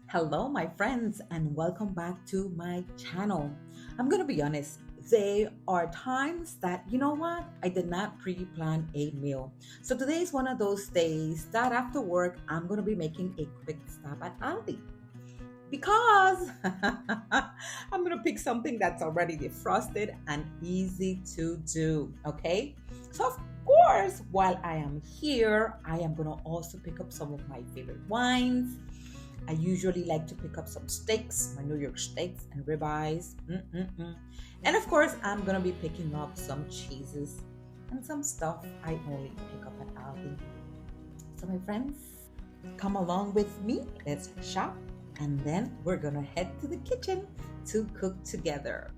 Hello, my friends, and welcome back to my channel. I'm gonna be honest, there are times that, you know what, I did not pre plan a meal. So today is one of those days that after work, I'm gonna be making a quick stop at Aldi because I'm gonna pick something that's already defrosted and easy to do. Okay, so of course, while I am here, I am gonna also pick up some of my favorite wines. I usually like to pick up some steaks, my New York steaks and ribeyes. And of course, I'm gonna be picking up some cheeses and some stuff I only pick up at Aldi. So, my friends, come along with me. Let's shop, and then we're gonna head to the kitchen to cook together.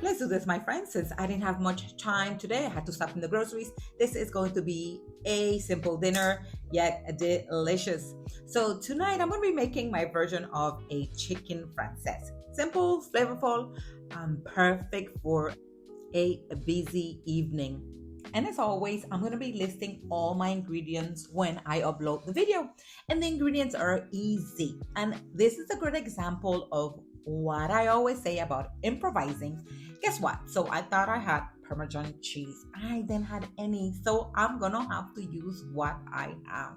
Let's do this, my friends. Since I didn't have much time today, I had to stop in the groceries. This is going to be a simple dinner, yet delicious. So tonight I'm going to be making my version of a chicken francaise. Simple, flavorful, perfect for a busy evening. And as always, I'm going to be listing all my ingredients when I upload the video. And the ingredients are easy. And this is a good example of what I always say about improvising. Guess what? So I thought I had Parmesan cheese. I didn't have any. So I'm going to have to use what I have.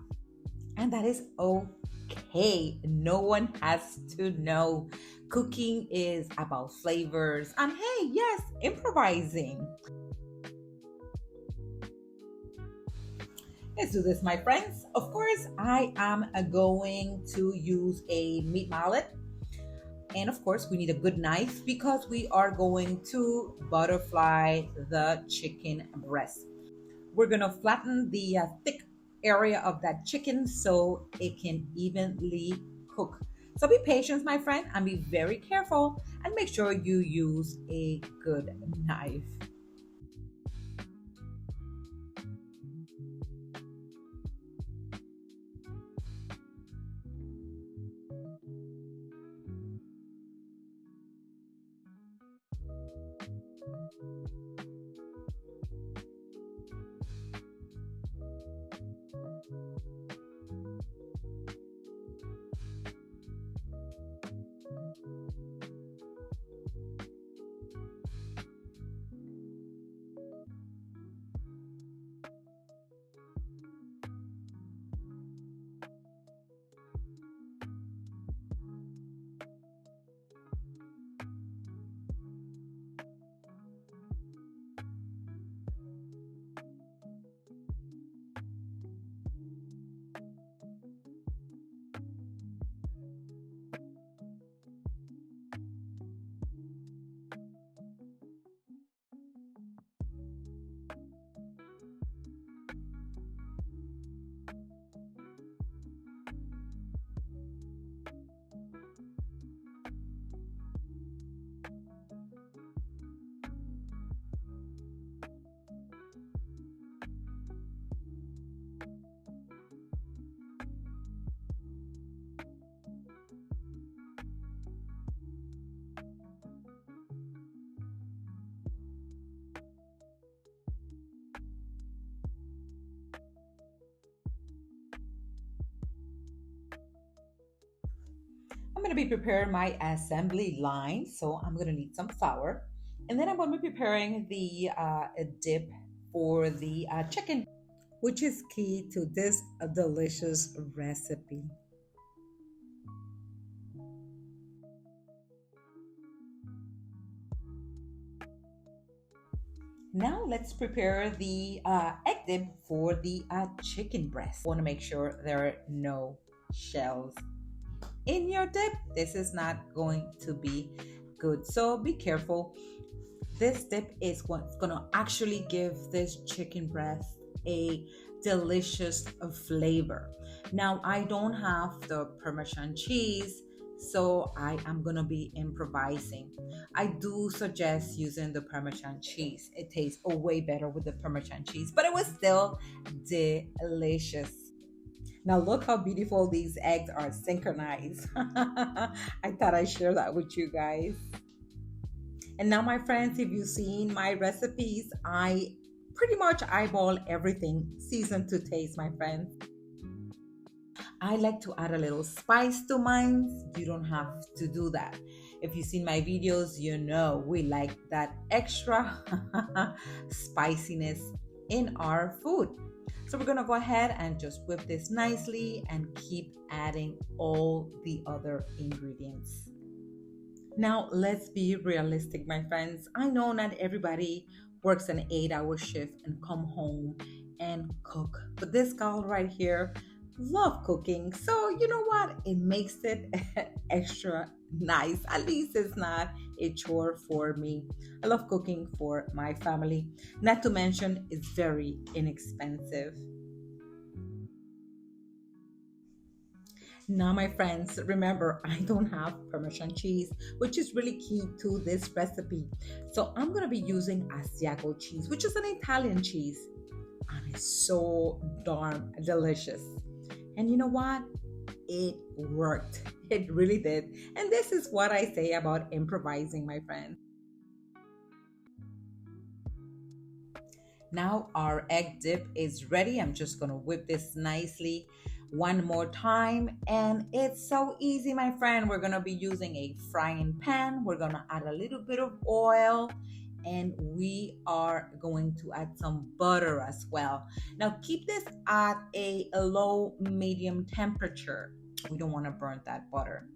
And that is okay. No one has to know. Cooking is about flavors. And hey, yes, improvising. Let's do this, my friends. Of course, I am going to use a meat mallet. And of course, we need a good knife because we are going to butterfly the chicken breast. We're going to flatten the thick area of that chicken so it can evenly cook. So be patient, my friend, and be very careful and make sure you use a good knife. I'm going to be preparing my assembly line. So I'm going to need some flour. And then I'm going to be preparing the dip for the chicken, which is key to this delicious recipe. Now let's prepare the egg dip for the chicken breast. Want to make sure there are no shells in your dip. This is not going to be good, so be careful. This dip is what's going to actually give this chicken breast a delicious flavor. Now I don't have the Parmesan cheese, so I am going to be improvising. I do suggest using the Parmesan cheese. It tastes way better with the Parmesan cheese, but it was still delicious. Now look how beautiful these eggs are synchronized. I thought I'd share that with you guys. And now, my friends, if you've seen my recipes, I pretty much eyeball everything, season to taste, my friends. I like to add a little spice to mine. You don't have to do that. If you've seen my videos, you know we like that extra spiciness in our food. So we're gonna go ahead and just whip this nicely and keep adding all the other ingredients. Now, let's be realistic, my friends. I know not everybody works an 8-hour shift and come home and cook. But this girl right here love cooking. So you know what? It makes it extra nice. At least it's not a chore for me. I love cooking for my family. Not to mention, it's very inexpensive. Now, my friends, remember, I don't have Parmesan cheese, which is really key to this recipe. So I'm going to be using Asiago cheese, which is an Italian cheese. And it's so darn delicious. And you know what? It worked. It really did. And this is what I say about improvising, my friends. Now our egg dip is ready. I'm just going to whip this nicely one more time, and it's so easy, my friend. We're going to be using a frying pan. We're going to add a little bit of oil, and we are going to add some butter as well. Now keep this at a low medium temperature. We don't want to burn that butter.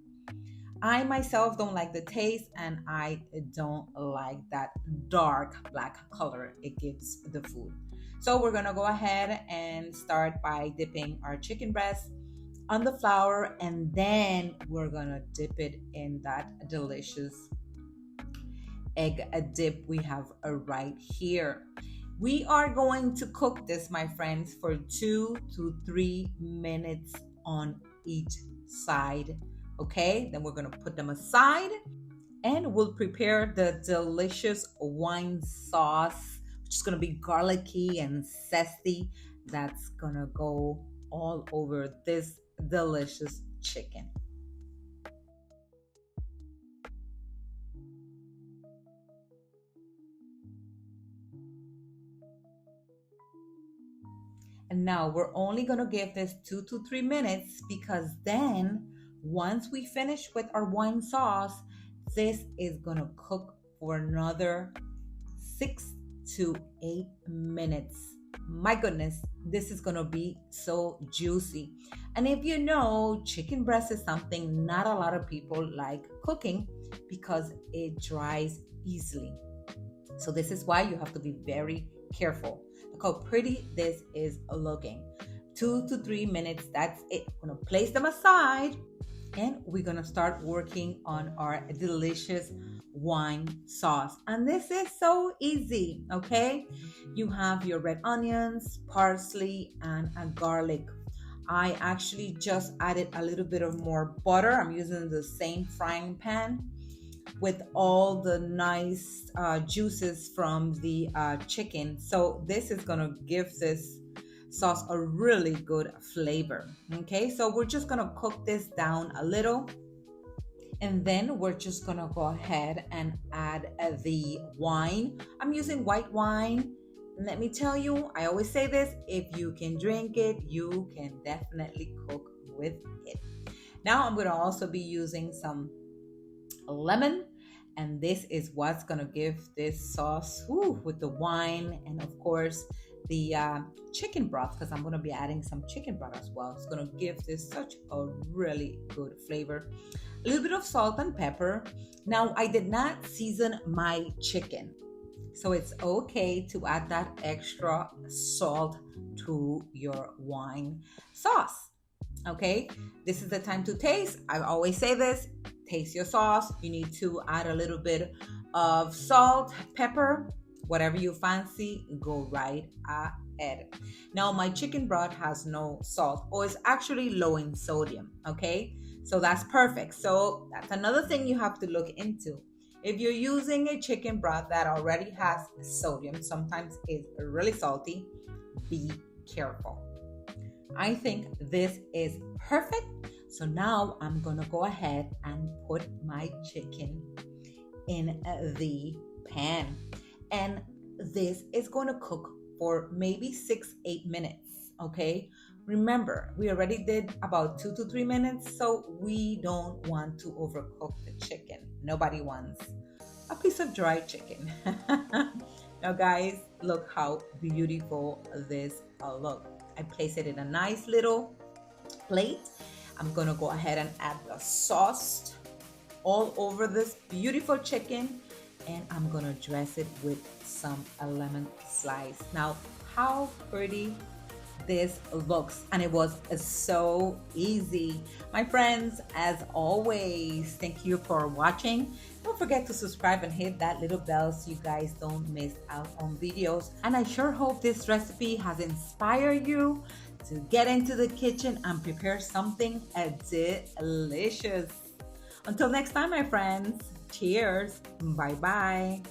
I myself don't like the taste, and I don't like that dark black color it gives the food. So we're gonna go ahead and start by dipping our chicken breast on the flour, and then we're gonna dip it in that delicious egg dip we have right here. We are going to cook this, my friends, for 2 to 3 minutes on each side. Okay, then we're gonna put them aside, and we'll prepare the delicious wine sauce, which is gonna be garlicky and zesty. That's gonna go all over this delicious chicken. And now we're only gonna give this 2 to 3 minutes, because then once we finish with our wine sauce, this is gonna cook for another 6 to 8 minutes. My goodness, this is gonna be so juicy. And if you know, chicken breast is something not a lot of people like cooking because it dries easily. So this is why you have to be very careful. Look how pretty this is looking. 2 to 3 minutes, that's it. I'm gonna place them aside, and we're gonna start working on our delicious wine sauce. And this is so easy, okay? You have your red onions, parsley, and a garlic. I actually just added a little bit of more butter. I'm using the same frying pan with all the nice juices from the chicken. So this is gonna give this sauce a really good flavor. Okay, so we're just gonna cook this down a little, and then we're just gonna go ahead and add the wine. I'm using white wine. Let me tell you, I always say this, if you can drink it, you can definitely cook with it. Now I'm gonna also be using some lemon, and this is what's gonna give this sauce with the wine, and of course the chicken broth, because I'm going to be adding some chicken broth as well. It's going to give this such a really good flavor. A little bit of salt and pepper. Now, I did not season my chicken. So it's okay to add that extra salt to your wine sauce. Okay, this is the time to taste. I always say this: taste your sauce. You need to add a little bit of salt, pepper, whatever you fancy, go right ahead. Now, my chicken broth has no salt, or it's actually low in sodium. Okay, so that's perfect. So that's another thing you have to look into. If you're using a chicken broth that already has sodium, sometimes it's really salty, be careful. I think this is perfect. So now I'm gonna go ahead and put my chicken in the pan. And this is gonna cook for maybe 6-8 minutes. Okay. Remember, we already did about 2 to 3 minutes, so we don't want to overcook the chicken. Nobody wants a piece of dry chicken. Now, guys, look how beautiful this looks. I place it in a nice little plate. I'm gonna go ahead and add the sauce all over this beautiful chicken, and I'm gonna dress it with some lemon slice. Now, how pretty this looks, and it was so easy. My friends, as always, thank you for watching. Don't forget to subscribe and hit that little bell so you guys don't miss out on videos. And I sure hope this recipe has inspired you to get into the kitchen and prepare something delicious. Until next time, my friends, cheers. Bye bye.